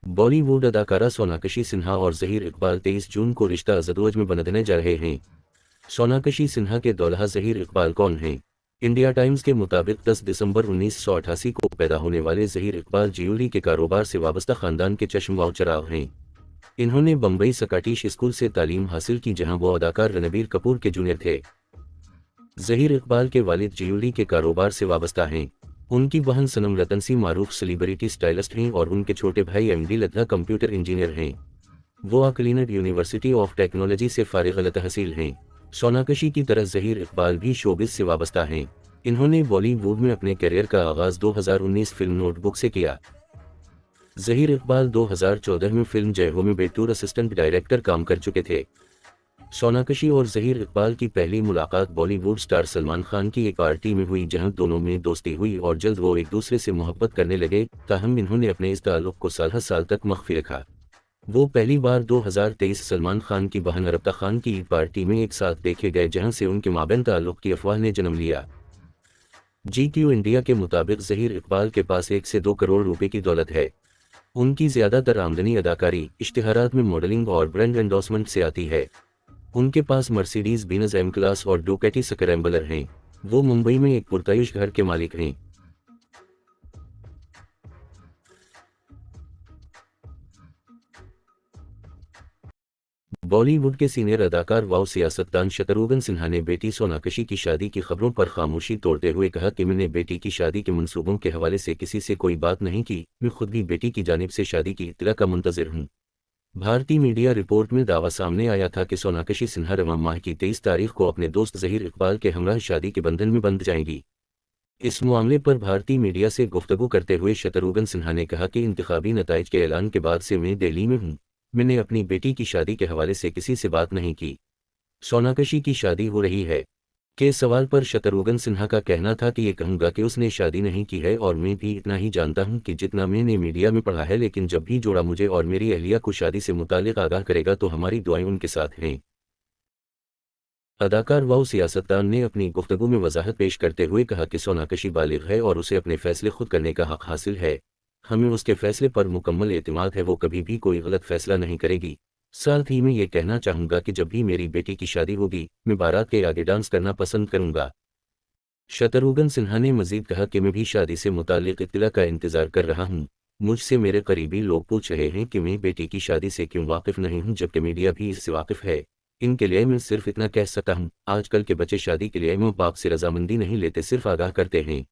बॉलीवुड अदाकारा सोनाक्षी सिन्हा और ज़हीर इकबाल 23 जून को रिश्ता अज़दवज में बंधने जा रहे हैं। सोनाक्षी सिन्हा के दूल्हा ज़हीर इकबाल कौन हैं? इंडिया टाइम्स के मुताबिक 10 दिसंबर 1988 को पैदा होने वाले ज़हीर इकबाल ज्यूलरी के कारोबार से वाबस्ता ख़ानदान के चश्म व चिराग हैं। इन्होंने बम्बई स्कॉटिश स्कूल से तालीम हासिल की, जहां वो अदाकार रणबीर कपूर के जूनियर थे। ज़हीर इकबाल के वालिद ज्यूलरी के कारोबार से वाबस्ता हैं। उनकी बहन सनम रतन सी मारूफ सेलिब्रिटी स्टाइलिस्ट हैं और उनके छोटे भाई एमडी लद्दा कंप्यूटर इंजीनियर हैं। वो अकलिनट यूनिवर्सिटी ऑफ टेक्नोलॉजी से फारिग तहसील हैं। सोनाक्षी की तरह ज़हीर इकबाल भी शोबिस से वाबस्ता हैं। इन्होंने बॉलीवुड में अपने करियर का आगाज़ 2019 फिल्म नोटबुक से किया। ज़हीर इकबाल 2014 में फिल्म जय हो में बेतौर असिस्टेंट डायरेक्टर काम कर चुके थे। सोनाक्षी और ज़हीर इकबाल की पहली मुलाकात बॉलीवुड स्टार सलमान खान की एक पार्टी में हुई, जहां दोनों में दोस्ती हुई और जल्द वो एक दूसरे से मोहब्बत करने लगे। ताहम इन्होंने अपने इस ताल्लुक़ को साल तक मख्फी रखा। वो पहली बार 2023 सलमान खान की बहन अरब्ता खान की ईद पार्टी में एक साथ देखे गए, जहां से उनके माबैन ताल्लुक़ की अफवाह ने जन्म लिया। GQ इंडिया के मुताबिक ज़हीर इकबाल के पास 1 से 2 करोड़ रुपए की दौलत है। उनकी ज़्यादातर आमदनी अदाकारी, इश्तिहारात में मॉडलिंग और ब्रांड एंडोर्समेंट से आती है। उनके पास मर्सिडीज बेंज एम क्लास और डुकाटी स्क्रैम्बलर हैं। वो मुंबई में एक पुरतायुश घर के मालिक हैं। बॉलीवुड के सीनियर अदाकार व सियासतदान शत्रुघ्न सिन्हा ने बेटी सोनाक्षी की शादी की खबरों पर खामोशी तोड़ते हुए कहा कि मैंने बेटी की शादी के मंसूबों के हवाले से किसी से कोई बात नहीं की। मैं खुद भी बेटी की जानिब से शादी की इत्तला का मुंतज़िर हूँ। भारतीय मीडिया रिपोर्ट में दावा सामने आया था कि सोनाक्षी सिन्हा रवां माह की 23 तारीख को अपने दोस्त ज़हीर इकबाल के हमराह शादी के बंधन में बंध जाएंगी। इस मामले पर भारतीय मीडिया से गुफ्तगू करते हुए शत्रुघ्न सिन्हा ने कहा कि इंतखाबी नताइज के ऐलान के बाद से मैं दिल्ली में हूँ। मैंने अपनी बेटी की शादी के हवाले से किसी से बात नहीं की। सोनाक्षी की शादी हो रही है के सवाल पर शत्रुघ्न सिन्हा का कहना था कि ये कहूँगा कि उसने शादी नहीं की है और मैं भी इतना ही जानता हूँ कि जितना मैंने मीडिया में पढ़ा है, लेकिन जब भी जोड़ा मुझे और मेरी अहलिया को शादी से मुतालिक आगाह करेगा तो हमारी दुआएं उनके साथ हैं। अदाकार व सियासतदान ने अपनी गुफ्तगू में वजाहत पेश करते हुए कहा कि सोनाक्षी बालिग है और उसे अपने फैसले खुद करने का हक हासिल है। हमें उसके फैसले पर मुकम्मल एतमाद है, वो कभी भी कोई गलत फैसला नहीं करेगी। साथ ही मैं ये कहना चाहूँगा कि जब भी मेरी बेटी की शादी होगी, मैं बारात के आगे डांस करना पसंद करूँगा। शत्रुघ्न सिन्हा ने मजीद कहा कि मैं भी शादी से मुतालिक इत्तला का इंतज़ार कर रहा हूँ। मुझसे मेरे करीबी लोग पूछ रहे हैं कि मैं बेटी की शादी से क्यों वाकिफ़ नहीं हूँ, जबकि मीडिया भी इससे वाकिफ़ है। इनके लिए मैं सिर्फ इतना कह सकता हूँ, आजकल के बच्चे शादी के लिए माँ बाप से रजामंदी नहीं लेते, सिर्फ आगाह करते हैं।